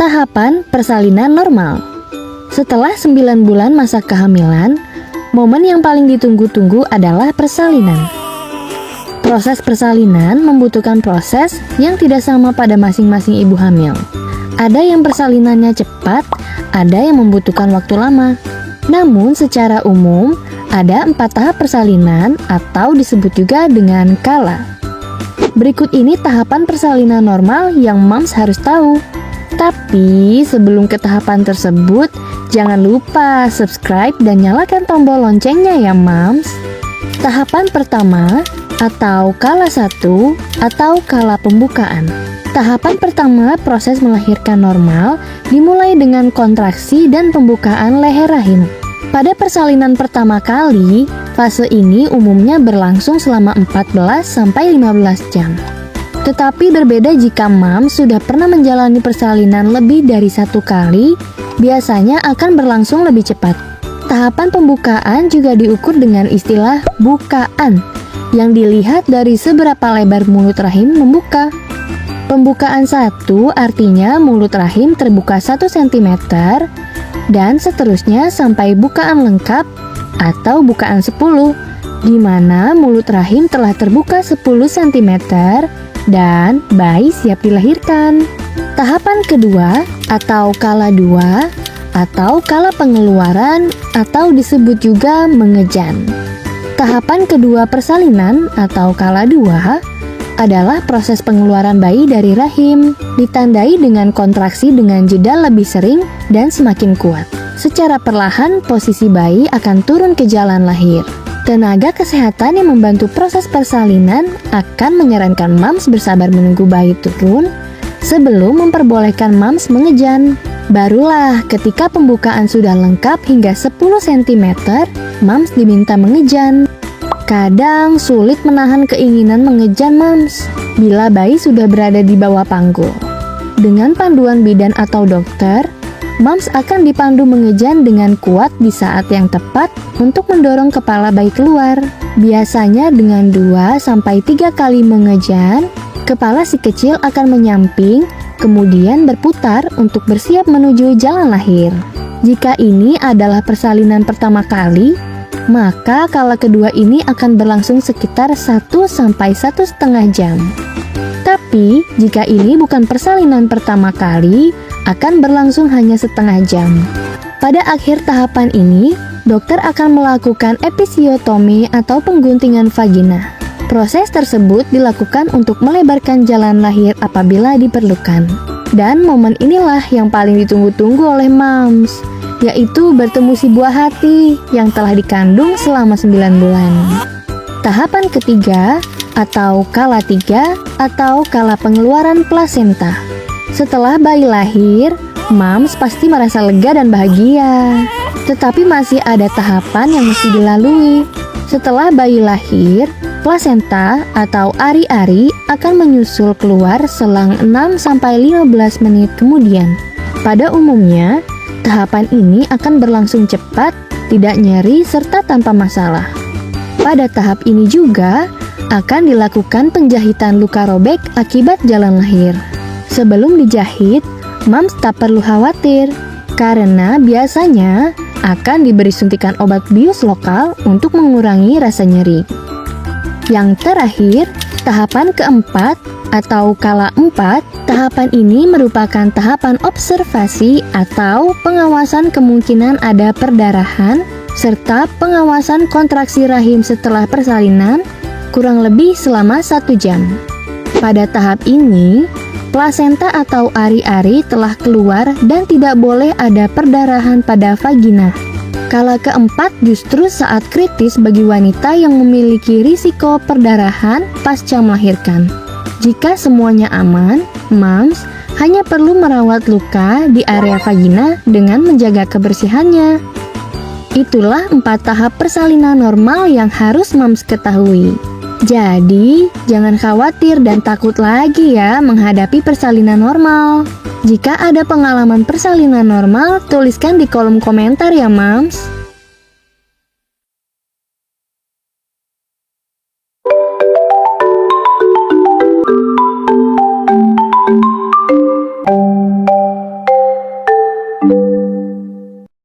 Tahapan persalinan normal. Setelah 9 bulan masa kehamilan, momen yang paling ditunggu-tunggu adalah persalinan. Proses persalinan membutuhkan proses yang tidak sama pada masing-masing ibu hamil. Ada yang persalinannya cepat, ada yang membutuhkan waktu lama. Namun secara umum, ada 4 tahap persalinan atau disebut juga dengan kala. Berikut ini tahapan persalinan normal yang moms harus tahu. Tapi sebelum ke tahapan tersebut, jangan lupa subscribe dan nyalakan tombol loncengnya ya moms. Tahapan pertama atau kala 1 atau kala pembukaan. Tahapan pertama proses melahirkan normal dimulai dengan kontraksi dan pembukaan leher rahim. Pada persalinan pertama kali, fase ini umumnya berlangsung selama 14-15 jam. Tetapi berbeda jika moms sudah pernah menjalani persalinan lebih dari 1 kali, biasanya akan berlangsung lebih cepat. Tahapan pembukaan juga diukur dengan istilah bukaan, yang dilihat dari seberapa lebar mulut rahim membuka. Pembukaan 1 artinya mulut rahim terbuka 1 cm, dan seterusnya sampai bukaan lengkap atau bukaan 10, di mana mulut rahim telah terbuka 10 cm, dan bayi siap dilahirkan. Tahapan kedua atau kala 2 atau kala pengeluaran atau disebut juga mengejan. Tahapan kedua persalinan atau kala 2 adalah proses pengeluaran bayi dari rahim, ditandai dengan kontraksi dengan jeda lebih sering dan semakin kuat. Secara perlahan posisi bayi akan turun ke jalan lahir. Tenaga kesehatan yang membantu proses persalinan akan menyarankan moms bersabar menunggu bayi turun sebelum memperbolehkan moms mengejan. Barulah ketika pembukaan sudah lengkap hingga 10 cm, moms diminta mengejan. Kadang sulit menahan keinginan mengejan moms bila bayi sudah berada di bawah panggul. Dengan panduan bidan atau dokter, moms akan dipandu mengejan dengan kuat di saat yang tepat untuk mendorong kepala bayi keluar. Biasanya dengan 2-3 kali mengejan, kepala si kecil akan menyamping, kemudian berputar untuk bersiap menuju jalan lahir. Jika ini adalah persalinan pertama kali, maka kala kedua ini akan berlangsung sekitar 1-1,5 jam. Tapi, jika ini bukan persalinan pertama kali, akan berlangsung hanya setengah jam. Pada akhir tahapan ini, dokter akan melakukan episiotomi atau pengguntingan vagina. Proses tersebut dilakukan untuk melebarkan jalan lahir apabila diperlukan. Dan momen inilah yang paling ditunggu-tunggu oleh moms, yaitu bertemu si buah hati yang telah dikandung selama 9 bulan. Tahapan ketiga atau kala 3 atau kala pengeluaran plasenta. Setelah bayi lahir, moms pasti merasa lega dan bahagia. Tetapi masih ada tahapan yang mesti dilalui. Setelah bayi lahir, plasenta atau ari-ari akan menyusul keluar selang 6-15 menit kemudian. Pada umumnya, tahapan ini akan berlangsung cepat, tidak nyeri, serta tanpa masalah. Pada tahap ini juga akan dilakukan penjahitan luka robek akibat jalan lahir. Sebelum dijahit, moms tak perlu khawatir, karena biasanya akan diberi suntikan obat bius lokal untuk mengurangi rasa nyeri. Yang terakhir, tahapan keempat atau kala 4, tahapan ini merupakan tahapan observasi atau pengawasan kemungkinan ada perdarahan, serta pengawasan kontraksi rahim setelah persalinan kurang lebih selama 1 jam. Pada tahap ini, plasenta atau ari-ari telah keluar dan tidak boleh ada perdarahan pada vagina. Kala keempat justru saat kritis bagi wanita yang memiliki risiko perdarahan pasca melahirkan. Jika semuanya aman, moms hanya perlu merawat luka di area vagina dengan menjaga kebersihannya. Itulah 4 tahap persalinan normal yang harus moms ketahui. Jadi, jangan khawatir dan takut lagi ya menghadapi persalinan normal. Jika ada pengalaman persalinan normal, tuliskan di kolom komentar ya moms.